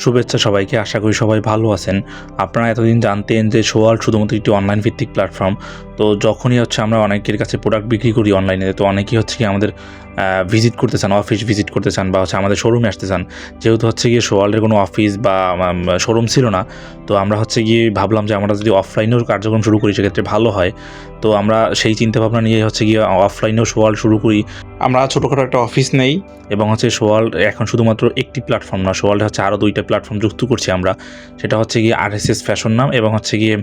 শুভেচ্ছা সবাইকে, আশা করি সবাই ভালো আছেন। আপনারা এতদিন জানতেন যে সোয়াল্ড শুধুমাত্র একটি অনলাইন ভিত্তিক প্ল্যাটফর্ম। তো যখনই আমরা অনেকের কাছে প্রোডাক্ট বিক্রি করি অনলাইনে, তো অনেকেই কি আমাদের ভিজিট করতে চান, অফিস ভিজিট করতে চান বা আমাদের শোরুমে আসতে চান। যেহেতু গিয়ে সোয়াল্ডের কোনো অফিস বা শোরুম ছিল না, তো আমরা গিয়ে ভাবলাম যে আমরা যদি অফলাইনেও কার্যক্রম শুরু করি সেক্ষেত্রে ভালো হয়। তো আমরা সেই চিন্তাভাবনা নিয়ে গিয়ে অফলাইনেও সোয়াল্ড শুরু করি। আমরা ছোটোখাটো একটা অফিস নেই এবং সোয়াল্ড এখন শুধুমাত্র একটি প্ল্যাটফর্ম না, সোয়াল্ড আরও 2টা প্ল্যাটফর্ম যুক্ত করছি আমরা। সেটা গিয়ে RSS ফ্যাশন নাম এবং গিয়ে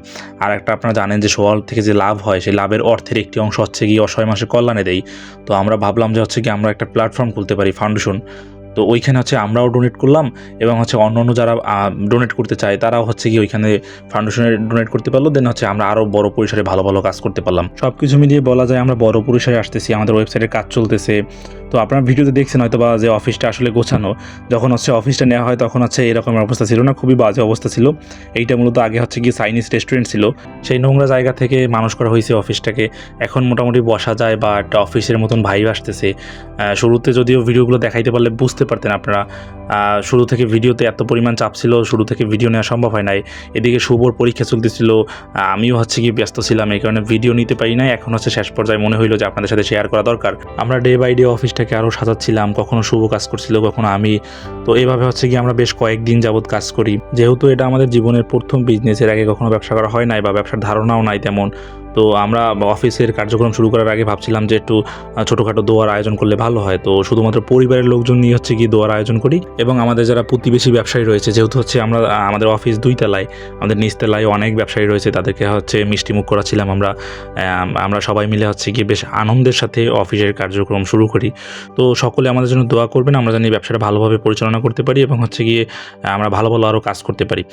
আর একটা, আপনারা জানেন যে সোয়াল্ড থেকে যে লাভ হয় সেই লাভের অর্থের একটি অংশ গিয়ে অসহায় মানুষের কল্যাণে দেই। তো আমরা ভাবলাম যে গিয়ে আমরা একটা প্ল্যাটফর্ম খুলতে পারি, ফাউন্ডেশন। তো ওইখানে আমরাও ডোনেট করলাম এবং অন্য যারা ডোনেট করতে চায় তারাও গিয়ে ওইখানে ফাউন্ডেশনে ডোনেট করতে পারলো। দেন আমরা আরও বড় পরিসরে ভালো ভালো কাজ করতে পারলাম। সব কিছু মিলিয়ে বলা যায় আমরা বড় পরিসরে আসতেছি, আমাদের ওয়েবসাইটের কাজ চলতেছে। তো আপনারা ভিডিওতে দেখছেন হয়তো বা যে অফিসটা আসলে গোছানো। যখন অফিসটা নেওয়া হয় তখন এরকম অবস্থা ছিল না, খুবই বাজে অবস্থা ছিল। এইটা মূলত আগে গিয়ে চাইনিজ রেস্টুরেন্ট ছিল, সেই নোংরা জায়গা থেকে মানুষ করা হয়েছে অফিসটাকে। এখন মোটামুটি বসা যায় বা একটা অফিসের মতন ভাইব আসতেছে। শুরুতে যদিও ভিডিওগুলো দেখাইতে পারলে বুঝতে পারতেন আপনারা, শুরু থেকে ভিডিওতে এত পরিমাণ চাপ ছিল, শুরু থেকে ভিডিও নেওয়া সম্ভব হয় নাই। এদিকে শুভর পরীক্ষা চলতেছিল, আমিও গিয়ে ব্যস্ত ছিলাম, এই কারণে ভিডিও নিতে পারি নাই। এখন শেষ পর্যায়ে মনে হইলো যে আপনাদের সাথে শেয়ার করা দরকার। আমরা ডে বাই ডে অফিসটাকে আরও সাজাচ্ছিলাম, কখনো শুভ কাজ করছিল, কখনো আমি। তো এইভাবে গিয়ে আমরা বেশ কয়েকদিন যাবৎ কাজ করি। যেহেতু এটা আমাদের জীবনের প্রথম বিজনেস, এর আগে কখনো ব্যবসা করা হয় নাই বা ব্যবসার ধারণাও নাই তেমন। তো আমরা অফিসের কার্যক্রম শুরু করার আগে ভাবছিলাম যে একটু ছোটোখাটো দোয়ার আয়োজন করলে ভালো হয়। তো শুধুমাত্র পরিবারের লোকজন নিয়ে গিয়ে দোয়ার আয়োজন করি এবং আমাদের যারা প্রতিবেশী ব্যবসায়ী রয়েছে, যেহেতু আমাদের অফিস 2 তলায়, আমাদের নিচ তলায় অনেক ব্যবসায়ী রয়েছে, তাদেরকে মিষ্টিমুখ করাছিলাম আমরা সবাই মিলে গিয়ে বেশ আনন্দের সাথে অফিসের কার্যক্রম শুরু করি। তো সকলে আমাদের জন্য দোয়া করবেন, আমরা জানি ব্যবসাটা ভালোভাবে পরিচালনা করতে পারি এবং গিয়ে আমরা ভালো ভালো আরও কাজ করতে পারি।